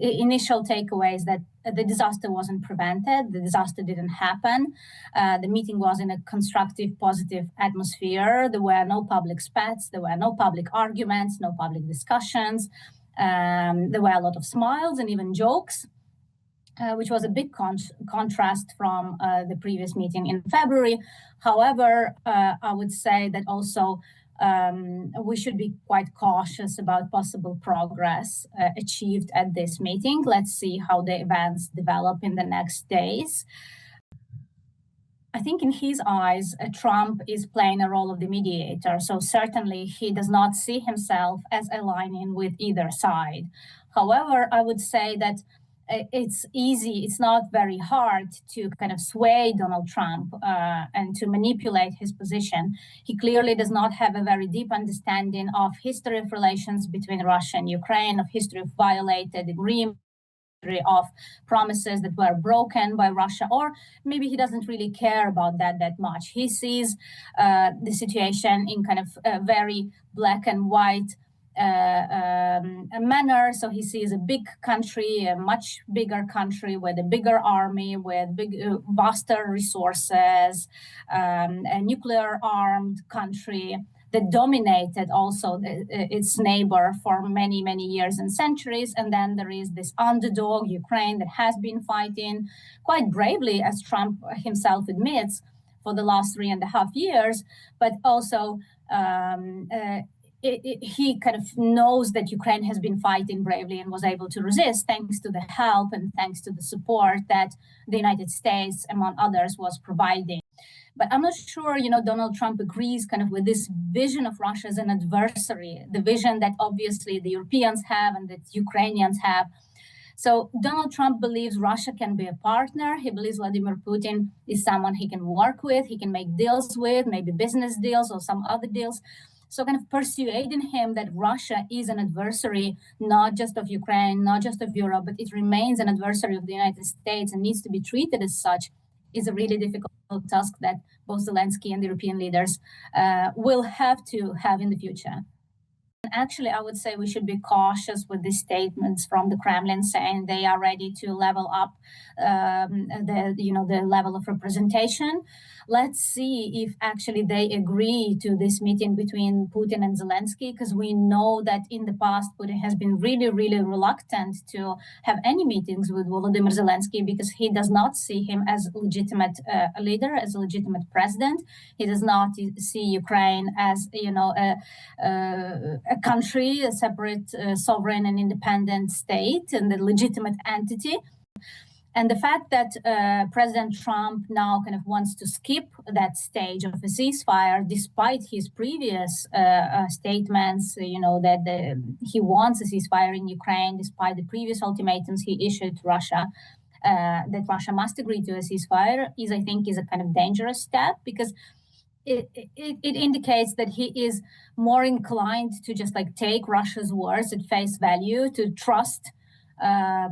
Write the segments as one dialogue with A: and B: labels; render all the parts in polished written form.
A: Initial takeaways that the disaster wasn't prevented, the disaster didn't happen. The meeting was in a constructive, positive atmosphere. There were no public spats, there were no public arguments, no public discussions. There were a lot of smiles and even jokes, which was a big contrast from the previous meeting in February. However, I would say that also we should be quite cautious about possible progress achieved at this meeting. Let's see how the events develop in the next days. I think in his eyes, Trump is playing a role of the mediator. So certainly he does not see himself as aligning with either side. However, I would say that it's easy, it's not very hard to kind of sway Donald Trump and to manipulate his position. He clearly does not have a very deep understanding of history of relations between Russia and Ukraine, of history of violated agreements, of promises that were broken by Russia, or maybe he doesn't really care about that much. He sees the situation in kind of a very black and white manner. So he sees a big country, a much bigger country with a bigger army, with vaster resources, a nuclear armed country that dominated also its neighbor for many, many years and centuries. And then there is this underdog, Ukraine, that has been fighting quite bravely, as Trump himself admits, for the last 3.5 years, but also he kind of knows that Ukraine has been fighting bravely and was able to resist thanks to the help and thanks to the support that the United States, among others, was providing. But I'm not sure, Donald Trump agrees kind of with this vision of Russia as an adversary, the vision that obviously the Europeans have and that Ukrainians have. So Donald Trump believes Russia can be a partner. He believes Vladimir Putin is someone he can work with, he can make deals with, maybe business deals or some other deals. So kind of persuading him that Russia is an adversary, not just of Ukraine, not just of Europe, but it remains an adversary of the United States and needs to be treated as such, is a really difficult task that both Zelenskiy and the European leaders will have to have in the future. Actually, I would say we should be cautious with these statements from the Kremlin saying they are ready to level up the level of representation. Let's see if actually they agree to this meeting between Putin and Zelensky, because we know that in the past Putin has been really, really reluctant to have any meetings with Volodymyr Zelensky because he does not see him as a legitimate leader, as a legitimate president. He does not see Ukraine as a country, a separate sovereign and independent state and a legitimate entity. And the fact that President Trump now kind of wants to skip that stage of a ceasefire, despite his previous statements, that he wants a ceasefire in Ukraine, despite the previous ultimatums he issued to Russia, that Russia must agree to a ceasefire, I think is a kind of dangerous step, because it indicates that he is more inclined to just take Russia's words at face value, to trust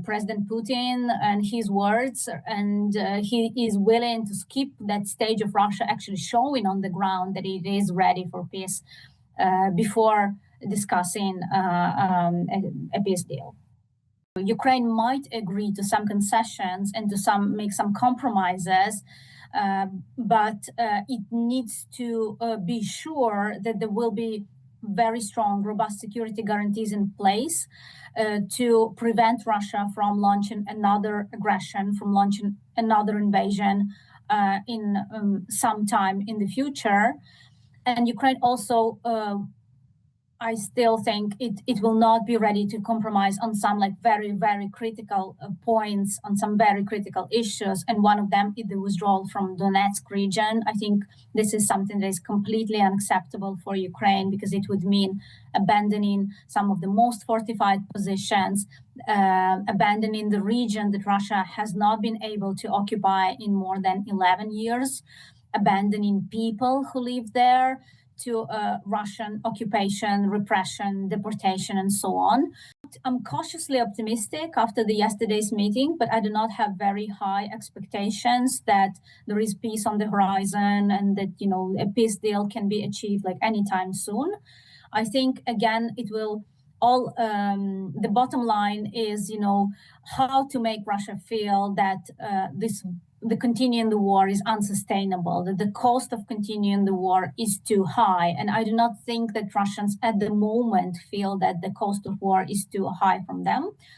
A: President Putin and his words, and he is willing to skip that stage of Russia actually showing on the ground that it is ready for peace before discussing a peace deal. Ukraine might agree to some concessions and to make some compromises, but it needs to be sure that there will be very strong, robust security guarantees in place to prevent Russia from launching another aggression, from launching another invasion in some time in the future. And Ukraine also, I still think it will not be ready to compromise on some very, very critical points, on some very critical issues. And one of them is the withdrawal from Donetsk region. I think this is something that is completely unacceptable for Ukraine, because it would mean abandoning some of the most fortified positions, abandoning the region that Russia has not been able to occupy in more than 11 years, abandoning people who live there to Russian occupation, repression, deportation, and so on. I'm cautiously optimistic after yesterday's meeting, but I do not have very high expectations that there is peace on the horizon and that a peace deal can be achieved anytime soon. I think, again, it will all the bottom line is, how to make Russia feel that the continuing the war is unsustainable, that the cost of continuing the war is too high. And I do not think that Russians at the moment feel that the cost of war is too high from them.